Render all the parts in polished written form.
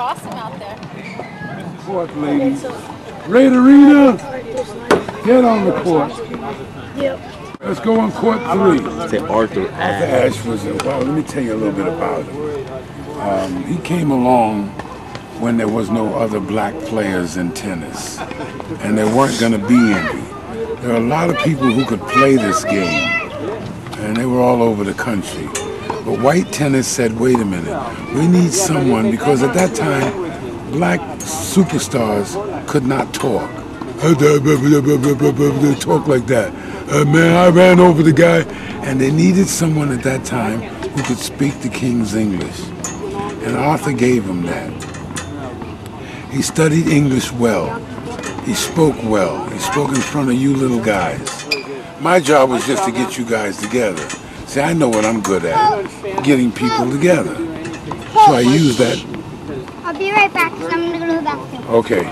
awesome out there. Court, ladies. Raiderina, get on the court. Yep. Let's go on court 3. Say Arthur Ashe. Arthur Ashe was, well, let me tell you a little bit about him. He came along when there was no other black players in tennis, and there weren't going to be any. There were a lot of people who could play this game, and they were all over the country. But white tennis said, wait a minute, we need someone, because at that time, black superstars could not talk. They talk like that. Man, I ran over the guy, and they needed someone at that time who could speak the King's English. And Arthur gave him that. He studied English well. He spoke well. He spoke in front of you little guys. My job was just to get you guys together. See, I know what I'm good at, getting people together. So I use that. I'll be right back because I'm going to go to the bathroom. Okay.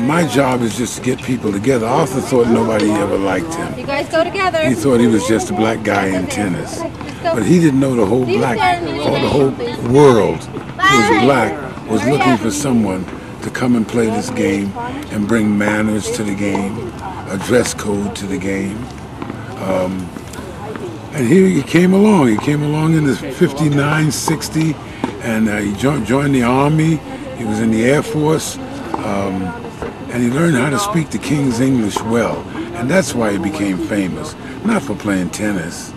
My job is just to get people together. Arthur thought nobody ever liked him. You guys go together. He thought he was just a black guy in tennis. But he didn't know the whole the whole world who was black was looking for someone to come and play this game and bring manners to the game, a dress code to the game. And here he came along. He came along in this 59, 60, and he joined the Army. He was in the Air Force. And he learned how to speak the King's English well. And that's why he became famous, not for playing tennis.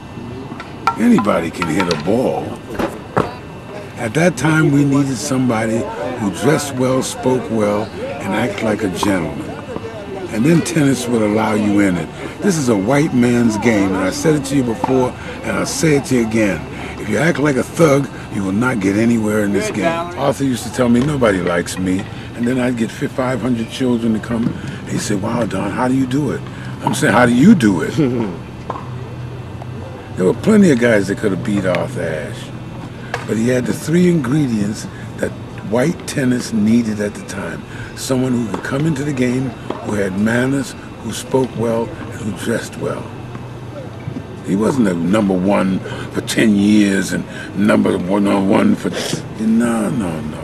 Anybody can hit a ball. At that time, we needed somebody who dressed well, spoke well, and acted like a gentleman. And then tennis would allow you in it. This is a white man's game, and I said it to you before, and I'll say it to you again. If you act like a thug, you will not get anywhere in this game. Arthur used to tell me, nobody likes me. And then I'd get 500 children to come. And he'd say, wow, Don, how do you do it? I'm saying, how do you do it? There were plenty of guys that could have beat Arthur Ashe. But he had the 3 ingredients that white tennis needed at the time. Someone who could come into the game, who had manners, who spoke well, and who dressed well. He wasn't a #1 for 10 years and #1 for... No.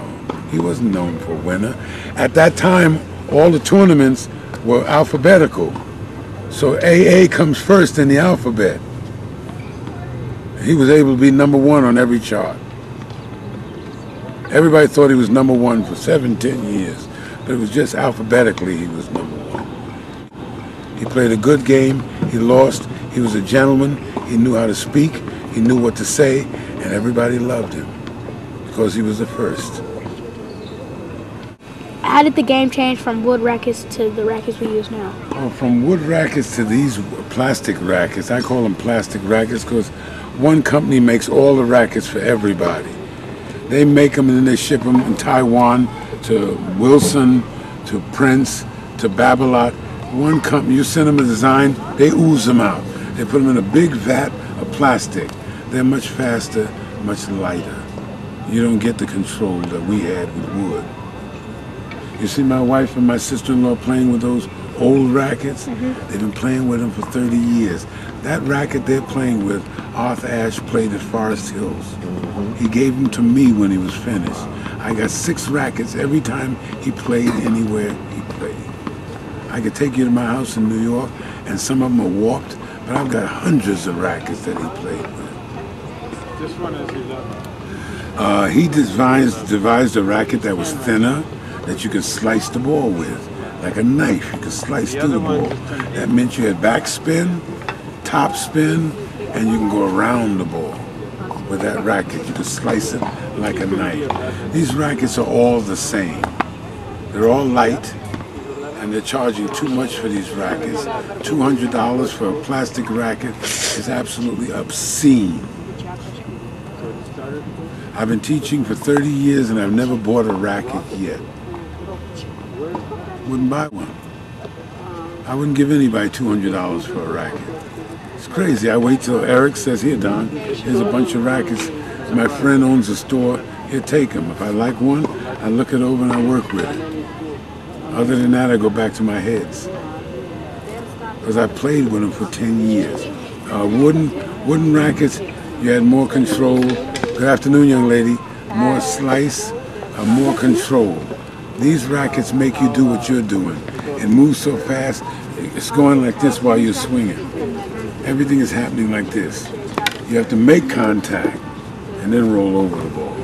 He wasn't known for a winner. At that time, all the tournaments were alphabetical. So AA comes first in the alphabet. He was able to be #1 on every chart. Everybody thought he was #1 for 7, 10 years. But it was just alphabetically he was #1. He played a good game. He lost. He was a gentleman. He knew how to speak. He knew what to say. And everybody loved him because he was the first. How did the game change from wood rackets to the rackets we use now? Oh, from wood rackets to these plastic rackets. I call them plastic rackets because one company makes all the rackets for everybody. They make them and then they ship them in Taiwan to Wilson, to Prince, to Babolat. One company, you send them a design, they ooze them out. They put them in a big vat of plastic. They're much faster, much lighter. You don't get the control that we had with wood. You see my wife and my sister-in-law playing with those old rackets? They've been playing with them for 30 years. That racket they're playing with, Arthur Ashe played at Forest Hills. He gave them to me when he was finished. I got 6 rackets every time he played anywhere he played. I could take you to my house in New York, and some of them are warped, but I've got hundreds of rackets that he played with. This one is 11. He devised a racket that was thinner, that you could slice the ball with. Like a knife, you could slice through the ball. That meant you had backspin, top spin, and you can go around the ball with that racket. You could slice it like a knife. These rackets are all the same. They're all light, and they're charging too much for these rackets. $200 for a plastic racket is absolutely obscene. I've been teaching for 30 years and I've never bought a racket yet. Wouldn't buy one. I wouldn't give anybody $200 for a racket. It's crazy. I wait till Eric says, here, Don, here's a bunch of rackets. My friend owns a store. Here, take them. If I like one, I look it over and I work with it. Other than that, I go back to my heads. Because I played with them for 10 years. Wooden rackets, you had more control. Good afternoon, young lady. More slice, more control. These rackets make you do what you're doing. It moves so fast, it's going like this while you're swinging. Everything is happening like this. You have to make contact and then roll over the ball.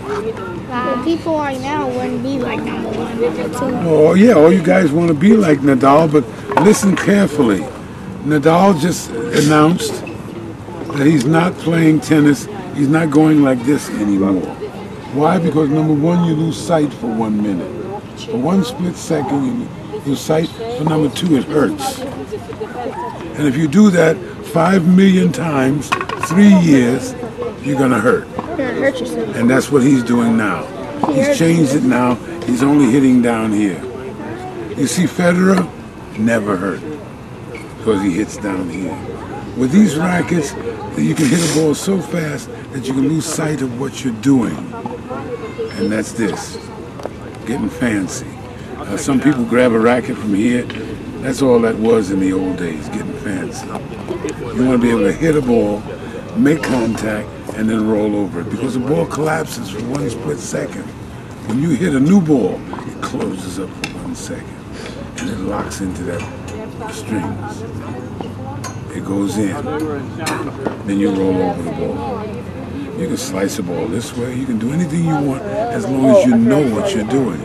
The people right now wouldn't be like number one, number two. Oh yeah, all you guys want to be like Nadal, but listen carefully. Nadal just announced that he's not playing tennis. He's not going like this anymore. Why? Because number one, you lose sight for 1 minute. For 1 split second, you lose sight. For number two, it hurts. And if you do that 5 million times, 3 years, you're gonna hurt. You're gonna hurt yourself. And that's what he's doing now. He's changed it now. He's only hitting down here. You see, Federer never hurt because he hits down here. With these rackets, you can hit a ball so fast that you can lose sight of what you're doing. And that's this, getting fancy. Some people grab a racket from here. That's all that was in the old days, getting fancy. You want to be able to hit a ball, make contact, and then roll over it, because the ball collapses for 1 split second. When you hit a new ball, it closes up for 1 second, and it locks into that strings. It goes in. Then you roll over the ball. You can slice a ball this way. You can do anything you want as long as you know what you're doing.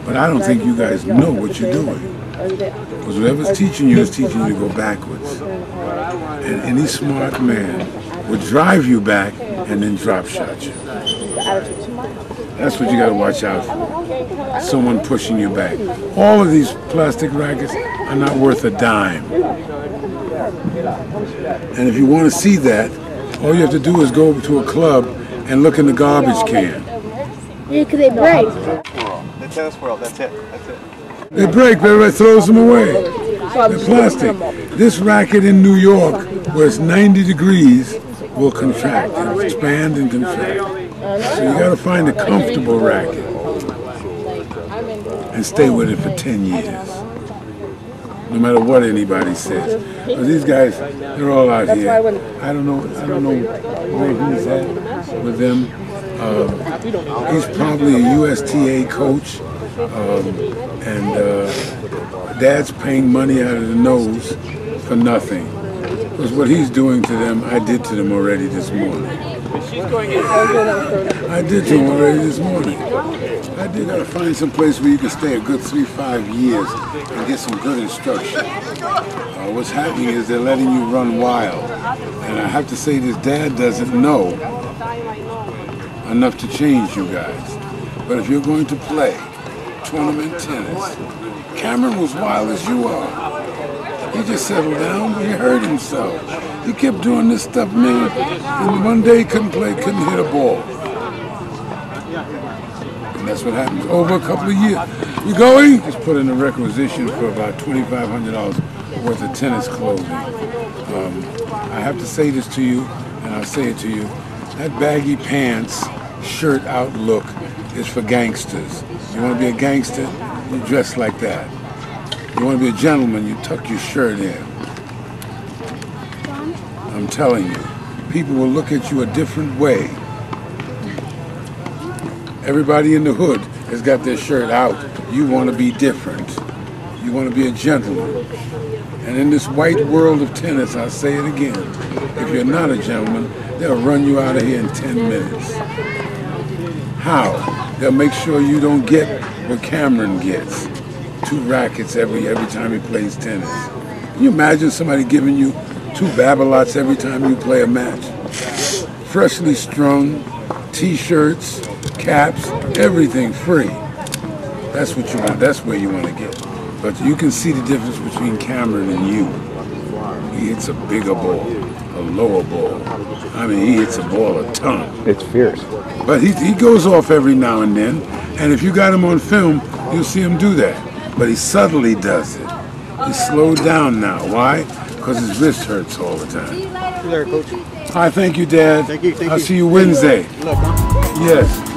But I don't think you guys know what you're doing. Because whoever's teaching you is teaching you to go backwards. And any smart man would drive you back and then drop shot you. That's what you got to watch out for. Someone pushing you back. All of these plastic rackets are not worth a dime. And if you want to see that, all you have to do is go over to a club and look in the garbage can. Yeah, because they break. The tennis world, that's it. That's it. They break, but everybody throws them away. They're plastic. This racket in New York, where it's 90 degrees, will contract, and expand and contract. So you got to find a comfortable racket and stay with it for 10 years. No matter what anybody says. But these guys, they're all out here. I don't know where he's at with them. He's probably a USTA coach, and Dad's paying money out of the nose for nothing. Because what he's doing to them, I did to them already this morning. I did to them already this morning. I did gotta find some place where you can stay a good 3-5 years and get some good instruction. What's happening is they're letting you run wild. And I have to say this, Dad doesn't know enough to change you guys. But if you're going to play tournament tennis, Cameron was wild as you are. He just settled down, he hurt himself. He kept doing this stuff, man, and one day he couldn't play, couldn't hit a ball. And that's what happens over a couple of years. You going? Just put in a requisition for about $2,500 worth of tennis clothing. I have to say this to you, and I'll say it to you. That baggy pants, shirt out look is for gangsters. You want to be a gangster? You dress like that. You want to be a gentleman? You tuck your shirt in. I'm telling you, people will look at you a different way. Everybody in the hood has got their shirt out. You want to be different. You want to be a gentleman. And in this white world of tennis, I'll say it again, if you're not a gentleman, they'll run you out of here in 10 minutes. How? They'll make sure you don't get what Cameron gets. 2 rackets every time he plays tennis. Can you imagine somebody giving you 2 Babolat's every time you play a match? Freshly strung, t-shirts, caps, everything free. That's what you want. That's where you want to get. But you can see the difference between Cameron and you. He hits a bigger ball, a lower ball. I mean, he hits a ball a ton. It's fierce. But he goes off every now and then. And if you got him on film, you'll see him do that. But he subtly does it. He's slowed down now. Why? Because his wrist hurts all the time. You there, Coach? Hi, thank you, Dad. Thank you. I'll see you Wednesday. Look, huh? Yes.